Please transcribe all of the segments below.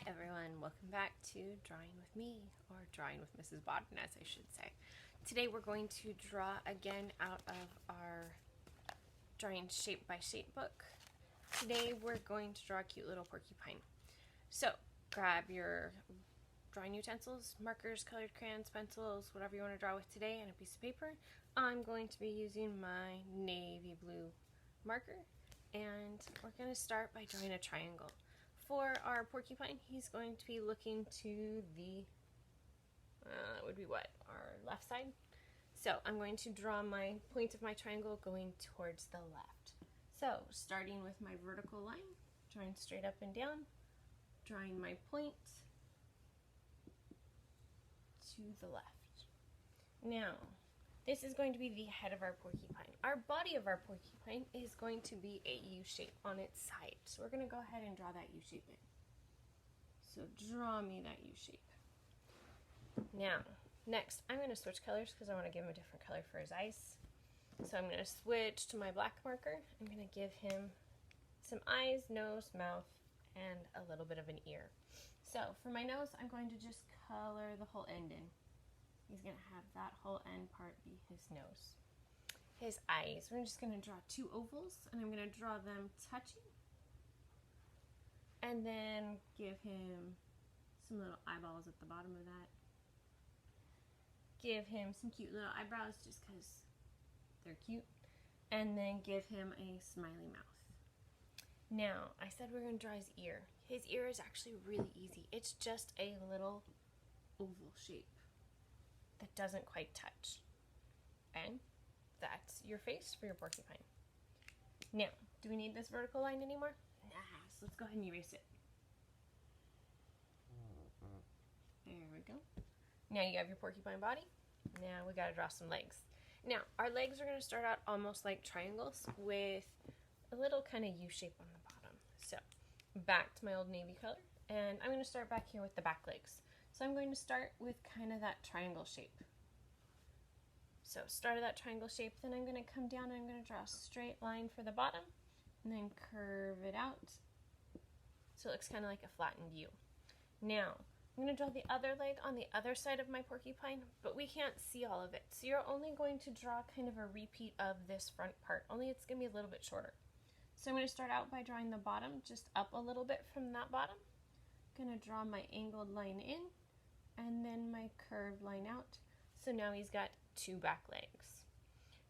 everyone, welcome back to Drawing with me, or Drawing with Mrs. Bodden, as I should say. Today we're going to draw again out of our Drawing Shape by Shape book. Today we're going to draw a cute little porcupine. So grab your drawing utensils, markers, colored crayons, pencils, whatever you want to draw with today, and a piece of paper. I'm going to be using my navy blue marker, and we're going to start by drawing a triangle. For our porcupine, he's going to be looking to the, would be what, our left side? So I'm going to draw my point of my triangle going towards the left. So starting with my vertical line, drawing straight up and down, drawing my point to the left. Now, this is going to be the head of our porcupine. Our body of our porcupine is going to be a U shape on its side. So we're going to go ahead and draw that U shape in. So draw me that U shape. Now, next, I'm going to switch colors because I want to give him a different color for his eyes. So I'm going to switch to my black marker. I'm going to give him some eyes, nose, mouth, and a little bit of an ear. So for my nose, I'm going to just color the whole end in. He's going to have that whole end part be his nose. His eyes, we're just going to draw two ovals, and I'm going to draw them touching. And then give him some little eyeballs at the bottom of that. Give him some cute little eyebrows just because they're cute. And then give him a smiley mouth. Now, I said we're going to draw his ear. His ear is actually really easy. It's just a little oval shape that doesn't quite touch. And that's your face for your porcupine. Now, do we need this vertical line anymore? Nah, so let's go ahead and erase it. There we go. Now you have your porcupine body. Now we got to draw some legs. Now, our legs are going to start out almost like triangles with a little kind of U shape on the bottom. So, back to my old navy color. And I'm going to start back here with the back legs. So I'm going to start with kind of that triangle shape. So start of that triangle shape, then I'm going to come down and I'm going to draw a straight line for the bottom and then curve it out so it looks kind of like a flattened U. Now, I'm going to draw the other leg on the other side of my porcupine, but we can't see all of it. So you're only going to draw kind of a repeat of this front part, only it's going to be a little bit shorter. So I'm going to start out by drawing the bottom just up a little bit from that bottom. I'm going to draw my angled line in and then my curved line out. So now he's got two back legs.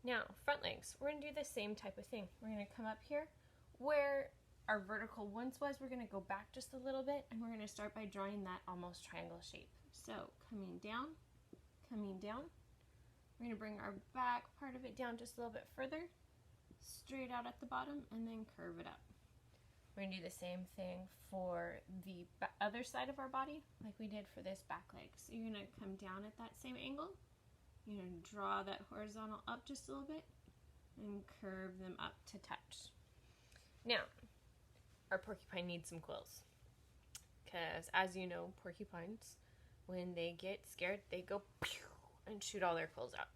Now, front legs, we're going to do the same type of thing. We're going to come up here where our vertical once was. We're going to go back just a little bit and we're going to start by drawing that almost triangle shape. So coming down. We're going to bring our back part of it down just a little bit further, straight out at the bottom, and then curve it up. We're going to do the same thing for the other side of our body like we did for this back leg. So you're going to come down at that same angle. You're going to draw that horizontal up just a little bit and curve them up to touch. Now, our porcupine needs some quills because, as you know, porcupines, when they get scared, they go pew and shoot all their quills out.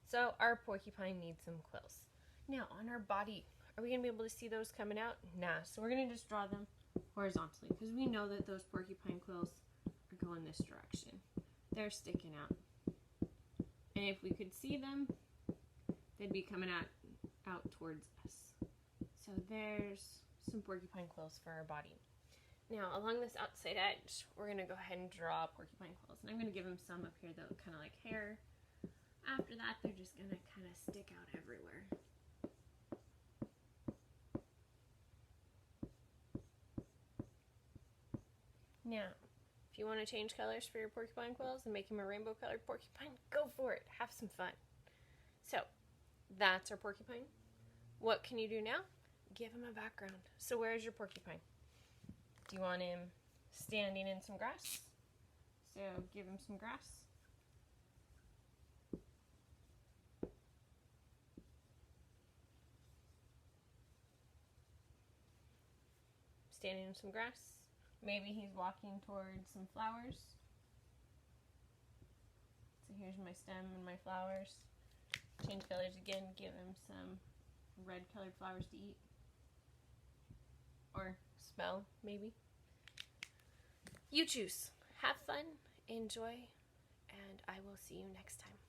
So our porcupine needs some quills. Now, on our body, are we going to be able to see those coming out? Nah, so we're going to just draw them horizontally because we know that those porcupine quills are going this direction. They're sticking out. And if we could see them, they'd be coming out towards us. So there's some porcupine quills for our body. Now, along this outside edge, we're going to go ahead and draw porcupine quills. And I'm going to give them some up here that look kind of like hair. After that, they're just going to kind of stick out everywhere. Now, if you want to change colors for your porcupine quills and make him a rainbow colored porcupine, go for it. Have some fun. So, that's our porcupine. What can you do now? Give him a background. So where's your porcupine? Do you want him standing in some grass? So give him some grass. Standing in some grass. Maybe he's walking towards some flowers. So here's my stem and my flowers. Change colors again, give him some red colored flowers to eat. Or smell, maybe. You choose. Have fun, enjoy, and I will see you next time.